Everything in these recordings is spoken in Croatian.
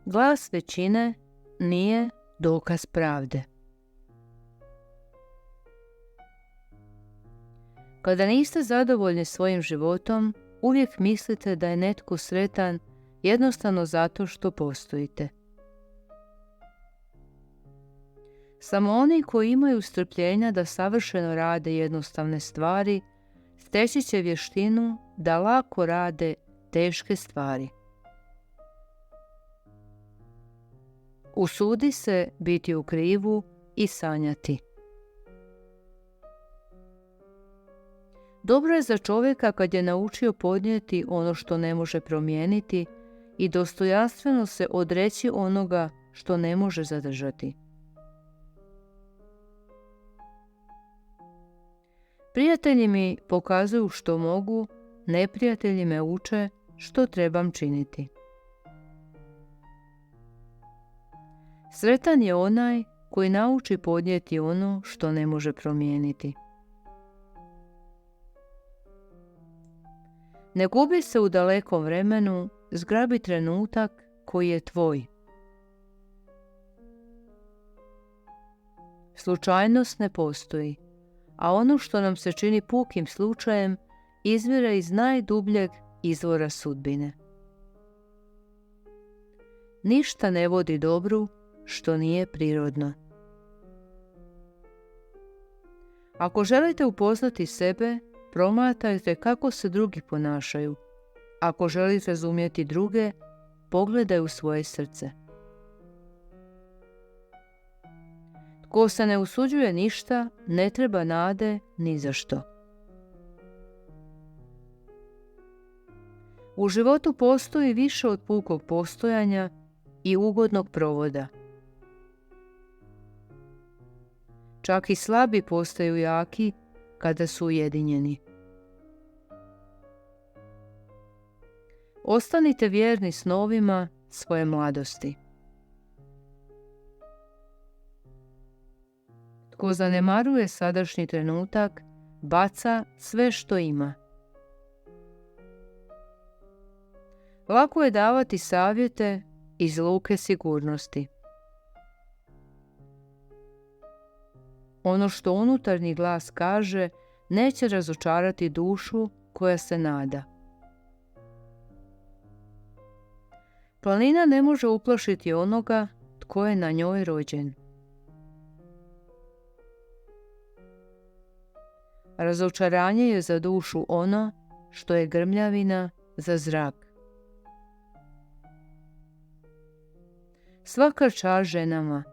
Glas većine nije dokaz pravde. Kada niste zadovoljni svojim životom, uvijek mislite da je netko sretan jednostavno zato što postojite. Samo oni koji imaju strpljenja da savršeno rade jednostavne stvari, steći će vještinu da lako rade teške stvari. Usudi se biti u krivu i sanjati. Dobro je za čovjeka kad je naučio podnijeti ono što ne može promijeniti i dostojanstveno se odreći onoga što ne može zadržati. Prijatelji mi pokazuju što mogu, neprijatelji me uče što trebam činiti. Sretan je onaj koji nauči podnijeti ono što ne može promijeniti. Ne gubi se u dalekom vremenu, zgrabi trenutak koji je tvoj. Slučajnost ne postoji, a ono što nam se čini pukim slučajem izvire iz najdubljeg izvora sudbine. Ništa ne vodi dobru što nije prirodno. Ako želite upoznati sebe, promatrajte kako se drugi ponašaju. Ako želite razumjeti druge, pogledaj u svoje srce. Tko se ne usuđuje ništa, ne treba nade ni za što. U životu postoji više od pukog postojanja i ugodnog provoda. Čak i slabi postaju jaki kada su ujedinjeni. Ostanite vjerni snovima svoje mladosti. Tko zanemaruje sadašnji trenutak, baca sve što ima. Lako je davati savjete iz luke sigurnosti. Ono što unutarnji glas kaže neće razočarati dušu koja se nada. Planina ne može uplašiti onoga tko je na njoj rođen. Razočaranje je za dušu ono što je grmljavina za zrak. Svaka čast ženama,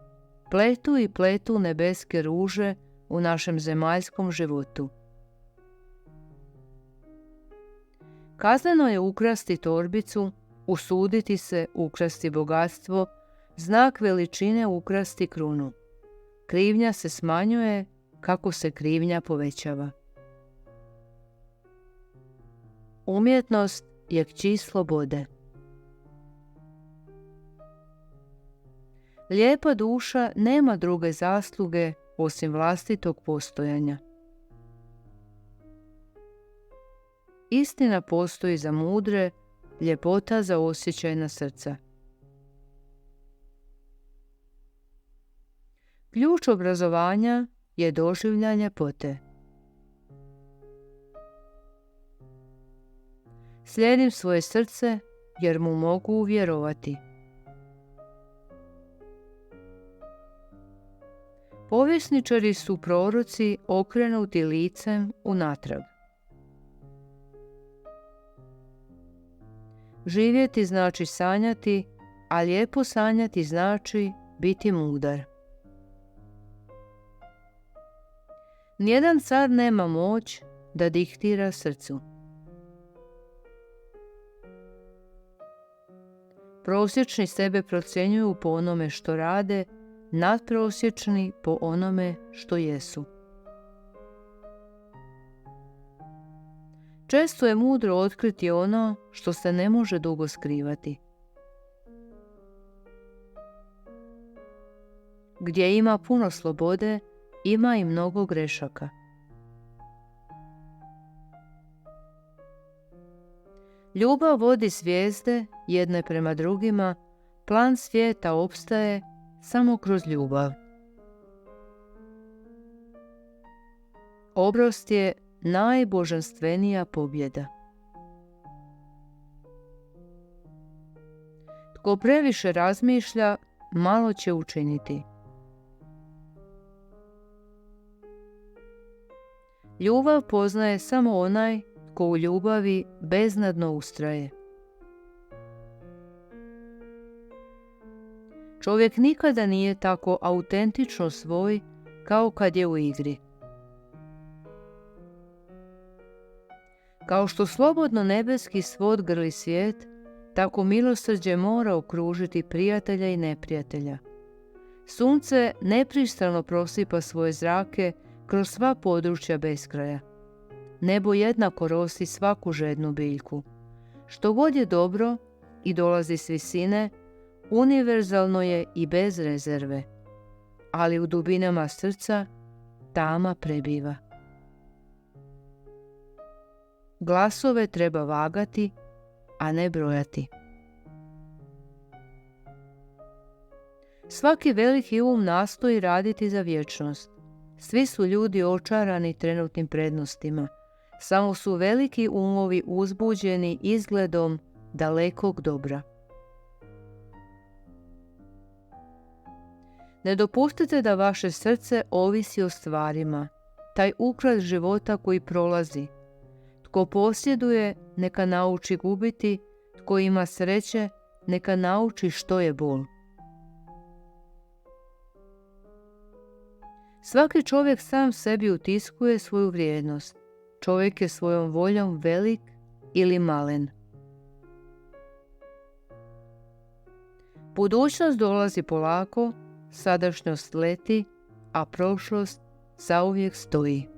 pletu i pletu nebeske ruže u našem zemaljskom životu. Kazneno je ukrasti torbicu, usuditi se ukrasti bogatstvo, znak veličine ukrasti krunu. Krivnja se smanjuje kako se krivnja povećava. Umjetnost je kći slobode. Lijepa duša nema druge zasluge osim vlastitog postojanja. Istina postoji za mudre, ljepota za osjećajna srca. Ključ obrazovanja je doživljaj ljepote. Slijedim svoje srce jer mu mogu vjerovati. Povjesničari su proroci okrenuti licem unatrag. Živjeti znači sanjati, a lijepo sanjati znači biti mudar. Nijedan car nema moć da diktira srcu. Prosječni sebe procjenjuju po onome što rade, nadprosječni po onome što jesu. Često je mudro otkriti ono što se ne može dugo skrivati. Gdje ima puno slobode, ima i mnogo grešaka. Ljubav vodi zvijezde jedne prema drugima, Plan svijeta opstaje samo kroz ljubav. Oprost je najbožanstvenija pobjeda. Tko previše razmišlja, malo će učiniti. Ljubav poznaje samo onaj tko u ljubavi beznadno ustraje. Čovjek nikada nije tako autentično svoj kao kad je u igri. Kao što slobodno nebeski svod grli svijet, tako milosrđe mora okružiti prijatelja i neprijatelja. Sunce nepristrano prosipa svoje zrake kroz sva područja beskraja. Nebo jednako rosi svaku žednu biljku. Što god je dobro i dolazi s visine, univerzalno je i bez rezerve, ali u dubinama srca tama prebiva. Glasove treba vagati, a ne brojati. Svaki veliki nastoji raditi za vječnost. Svi su ljudi očarani trenutnim prednostima. Samo su veliki umovi uzbuđeni izgledom dalekog dobra. Ne dopustite da vaše srce ovisi o stvarima, taj ukras života koji prolazi. Tko posjeduje, neka nauči gubiti, tko ima sreće, neka nauči što je bol. Svaki čovjek sam sebi utiskuje svoju vrijednost. Čovjek je svojom voljom velik ili malen. Budućnost dolazi polako, sadašnjost leti, a prošlost zauvijek stoji.